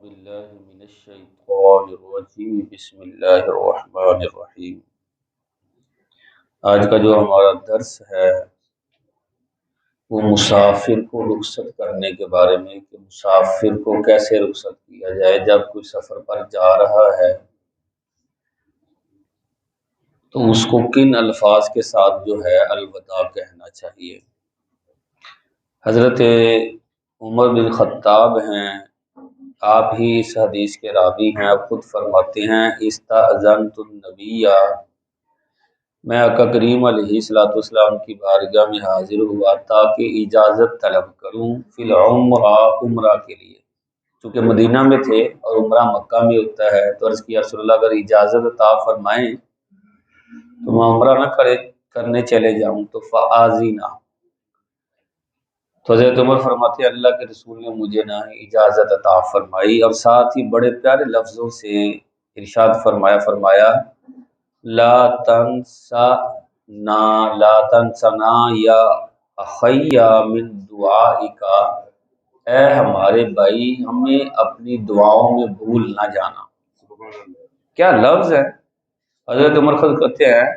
باللہ من الشیطان الرجیم بسم اللہ الرحمن الرحیم۔ آج کا جو ہمارا درس ہے وہ مسافر کو رخصت کرنے کے بارے میں کہ مسافر کو کیسے رخصت کیا جائے جب کوئی سفر پر جا رہا ہے تو اس کو کن الفاظ کے ساتھ جو ہے الوداع کہنا چاہیے۔ حضرت عمر بن خطاب ہیں، آپ ہی اس حدیث کے راوی ہیں، آپ خود فرماتے ہیں استأذنت النبی، میں آقا کریم علیہ الصلوۃ والسلام کی بارگاہ میں حاضر ہوا تاکہ اجازت طلب کروں فی العمرہ، عمرہ کے لیے، چونکہ مدینہ میں تھے اور عمرہ مکہ میں ہوتا ہے، تو عرض کیا رسول اللہ اگر اجازت عطا فرمائیں تو میں عمرہ نہ کرنے چلے جاؤں تو فآذینا، تو حضرت عمر فرماتے ہیں اللہ کے رسول نے مجھے نہ اجازت عطا فرمائی، اور ساتھ ہی بڑے پیارے لفظوں سے ارشاد فرمایا لا تنسنا یا اخی من دعائک، اے ہمارے بھائی ہمیں اپنی دعاؤں میں بھول نہ جانا۔ کیا لفظ ہے! حضرت عمر خود کہتے ہیں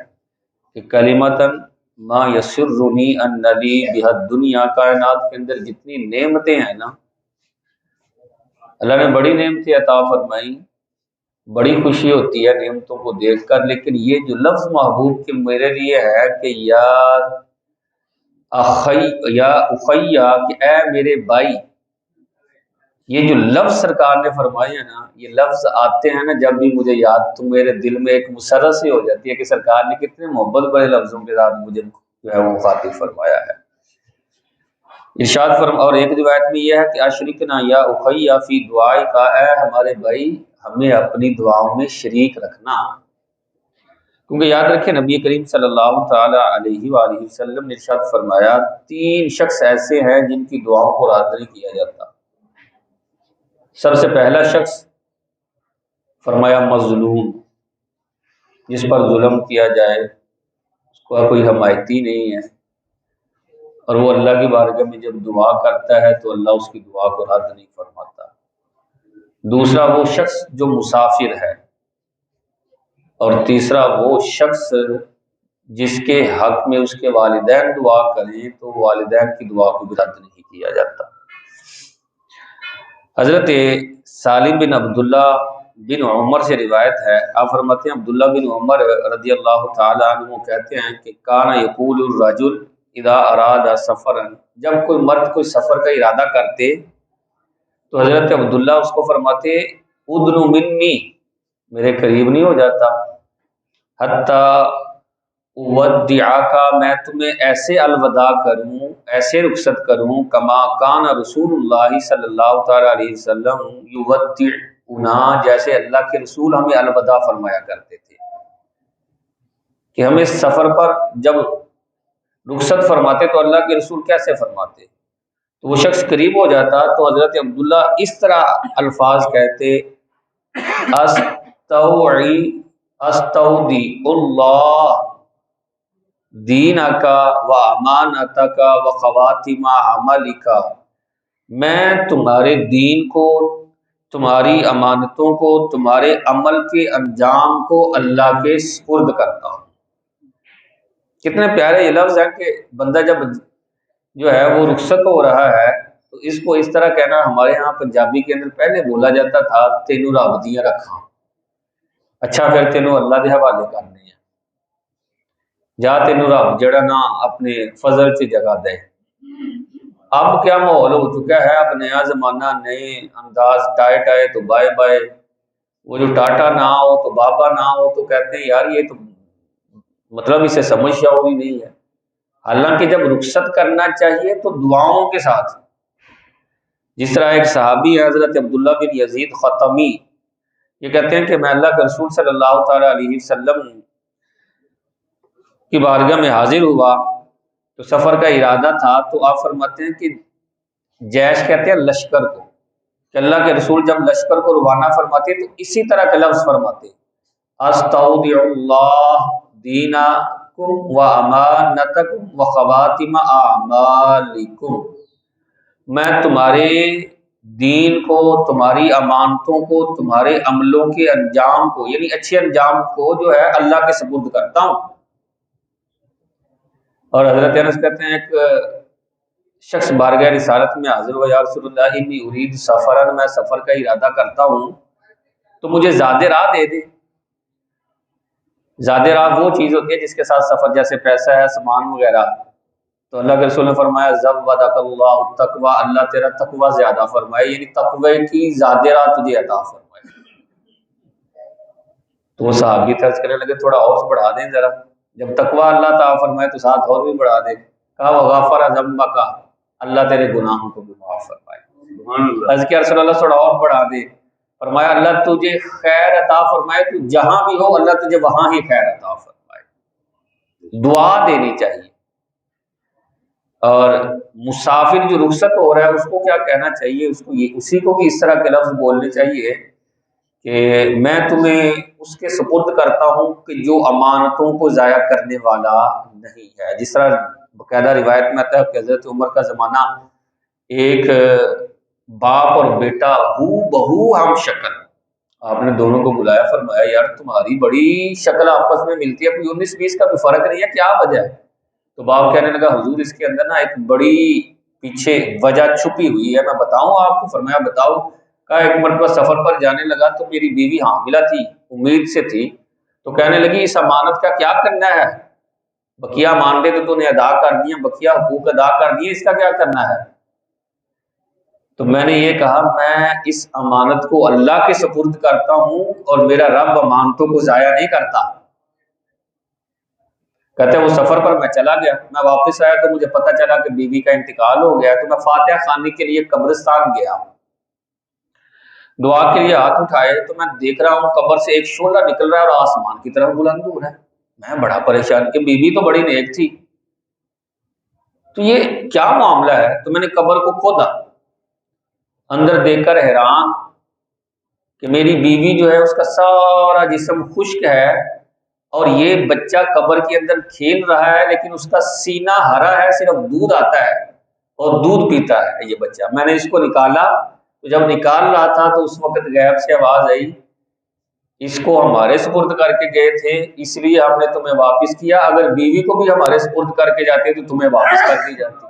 کہ کلمتاً ما یسرنی انلی بہا الدنیا، کائنات کے اندر جتنی نعمتیں ہیں نا، اللہ نے بڑی نعمتیں عطا فرمائی، بڑی خوشی ہوتی ہے نعمتوں کو دیکھ کر، لیکن یہ جو لفظ محبوب کے میرے لیے ہے کہ یا اخی، کہ اے میرے بھائی، یہ جو لفظ سرکار نے فرمائے ہیں نا، یہ لفظ آتے ہیں نا جب بھی مجھے یاد تو میرے دل میں ایک مسرت سی ہو جاتی ہے کہ سرکار نے کتنے محبت بڑے لفظوں کے ساتھ مجھے جو ہے وہ مخاطب فرمایا ہے۔ ارشاد اور ایک روایت میں یہ ہے کہ اشرکنا یا اخی فی دعائک، اے ہمارے بھائی ہمیں اپنی دعاؤں میں شریک رکھنا، کیونکہ یاد رکھیں نبی کریم صلی اللہ تعالی علیہ وآلہ وسلم نے ارشاد فرمایا 3 شخص ایسے ہیں جن کی دعاؤں کو رد نہیں کیا جاتا۔ سب سے پہلا شخص فرمایا مظلوم، جس پر ظلم کیا جائے، اس کو کوئی حمایتی نہیں ہے، اور وہ اللہ کی بارگاہ میں جب دعا کرتا ہے تو اللہ اس کی دعا کو رد نہیں فرماتا۔ دوسرا وہ شخص جو مسافر ہے، اور تیسرا وہ شخص جس کے حق میں اس کے والدین دعا کریں تو والدین کی دعا کو بھی رد نہیں کیا جاتا۔ حضرت سالم بن عبداللہ بن عمر سے روایت ہے، آپ فرماتے ہیں عبداللہ بن عمر رضی اللہ تعالی عنہ کہتے ہیں کہ کان یقول الرجل اذا اراد سفرا، جب کوئی مرد کوئی سفر کا ارادہ کرتے تو حضرت عبداللہ اس کو فرماتے ادن منی، میرے قریب نہیں ہو جاتا، حتی اودعک، میں تمہیں ایسے الوداع کروں، ایسے رخصت کروں، کما کان رسول اللہ صلی اللہ تعالی علیہ وسلم یودعنا، جیسے اللہ کے رسول ہمیں الوداع فرمایا کرتے تھے، کہ ہمیں سفر پر جب رخصت فرماتے تو اللہ کے رسول کیسے فرماتے، تو وہ شخص قریب ہو جاتا تو حضرت عبداللہ اس طرح الفاظ کہتے استودی اللہ دینک و امانتک و خواتم عملک، میں تمہارے دین کو، تمہاری امانتوں کو، تمہارے عمل کے انجام کو اللہ کے سپرد کرتا ہوں۔ کتنے پیارے یہ لفظ ہے کہ بندہ جب جو ہے وہ رخصت ہو رہا ہے تو اس کو اس طرح کہنا، ہمارے ہاں پنجابی کے اندر پہلے بولا جاتا تھا تینوں رب دیاں رکھاں، اچھا پھر تینوں اللہ دے حوالے کرنے ہیں، جا تینوں رب جڑا نا اپنے فضل سے جگہ دے۔ اب کیا ماحول ہو چکا ہے، اب نیا زمانہ، نئے انداز، ٹائے ٹائے تو بائے بائے، وہ جو ٹاٹا نہ ہو تو بابا نہ ہو تو کہتے ہیں یار یہ تو مطلب اسے سمجھ شعوری نہیں ہے۔ حالانکہ جب رخصت کرنا چاہیے تو دعاؤں کے ساتھ، جس طرح ایک صحابی ہے حضرت عبداللہ بن یزید خطمی، یہ کہتے ہیں کہ میں اللہ کے رسول صلی اللہ تعالی علیہ وسلم کی بارگاہ میں حاضر ہوا تو سفر کا ارادہ تھا، تو آپ فرماتے ہیں کہ جیش کہتے ہیں لشکر کو، کہ اللہ کے رسول جب لشکر کو روانہ فرماتے تو اسی طرح کا لفظ فرماتے استودع اللہ دینکم و امانتکم و خواتم اعمالکم، میں تمہارے دین کو، تمہاری امانتوں کو، تمہارے عملوں کے انجام کو، یعنی اچھے انجام کو جو ہے اللہ کے سپرد کرتا ہوں۔ اور حضرت انس کہتے ہیں ایک شخص بارگاہ رسالت میں حاضر ہوا، یا رسول اللہ انی ارید سفرا، میں سفر کا ارادہ کرتا ہوں تو مجھے زیادہ راہ دے دے۔ زیادہ راہ وہ چیز ہوتی ہے جس کے ساتھ سفر، جیسے پیسہ ہے، سامان وغیرہ۔ تو اللہ کے رسول نے فرمایا زودک اللہ التقوی، اللہ تیرا تقوی زیادہ فرمائے، یعنی تقوی کی زیادہ راہ تجھے عطا فرمائے۔ تو وہ صحابی طرز کرنے لگے تھوڑا اور بڑھا دیں ذرا، جب تقوی اللہ تعالیٰ فرمائے تو ساتھ اور بھی بڑھا دے۔ کہا وغفر ذنبک، اللہ تیرے گناہوں کو بھی معاف فرمائے۔ عرض کیا رسول اللہ تھوڑا اور بڑھا دے، فرمایا اللہ تجھے خیر عطا فرمائے، تو جہاں بھی ہو اللہ تجھے وہاں ہی خیر عطا فرمائے۔ دعا دینی چاہیے۔ اور مسافر جو رخصت ہو رہا ہے اس کو کیا کہنا چاہیے؟ اس کو اسی کو بھی اس طرح کے لفظ بولنے چاہیے کہ میں تمہیں اس کے سپرد کرتا ہوں کہ جو امانتوں کو ضائع کرنے والا نہیں ہے۔ جس طرح باقاعدہ روایت میں آتا ہے کہ حضرت عمر کا زمانہ، ایک باپ اور بیٹا ہو بہو ہم شکل، آپ نے دونوں کو بلایا، فرمایا یار تمہاری بڑی شکل آپس میں ملتی ہے، کوئی 19-20 کا بھی فرق نہیں ہے، کیا وجہ ہے؟ تو باپ کہنے لگا حضور اس کے اندر نا ایک بڑی پیچھے وجہ چھپی ہوئی ہے، میں بتاؤں آپ کو؟ فرمایا بتاؤ۔ کہا ایک مرتبہ سفر پر جانے لگا تو میری بیوی حاملہ تھی، امید سے تھی، تو کہنے لگی اس امانت کا کیا کرنا ہے؟ بقیہ مانتے تو نے ادا کر دیا، بقیہ حقوق ادا کر دیے، اس کا کیا کرنا ہے؟ تو میں نے یہ کہا میں اس امانت کو اللہ کے سپرد کرتا ہوں اور میرا رب امانتوں کو ضائع نہیں کرتا۔ کہتے ہیں وہ سفر پر میں چلا گیا، میں واپس آیا تو مجھے پتہ چلا کہ بیوی کا انتقال ہو گیا، تو میں فاتحہ خوانی کے لیے قبرستان گیا، دعا کے لیے ہاتھ اٹھائے تو میں دیکھ رہا ہوں قبر سے ایک شعلہ نکل رہا ہے اور آسمان کی طرف بلند ہو رہا ہے۔ میں بڑا پریشان کہ بیوی تو بڑی نیک تھی، تو یہ کیا معاملہ ہے؟ تو میں نے قبر کو کھودا، اندر دیکھ کر حیران کہ میری بیوی جو ہے اس کا سارا جسم خشک ہے اور یہ بچہ قبر کے اندر کھیل رہا ہے، لیکن اس کا سینہ ہرا ہے، صرف دودھ آتا ہے اور دودھ پیتا ہے یہ بچہ۔ میں نے اس کو نکالا، تو جب نکال رہا تھا تو اس وقت غیب سے آواز آئی اس کو ہمارے سپرد کر کے گئے تھے اس لیے ہم نے تمہیں واپس کیا، اگر بیوی کو بھی ہمارے سپرد کر کے جاتے تو تمہیں واپس کر دی جاتی۔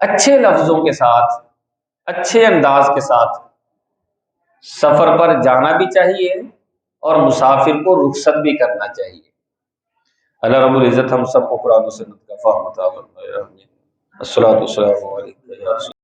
اچھے لفظوں کے ساتھ، اچھے انداز کے ساتھ سفر پر جانا بھی چاہیے اور مسافر کو رخصت بھی کرنا چاہیے۔ اللہ رب العزت ہم سب کو قرآن و سنت کا فہم عطا فرمائے۔ الصلاۃ والسلام علیکم۔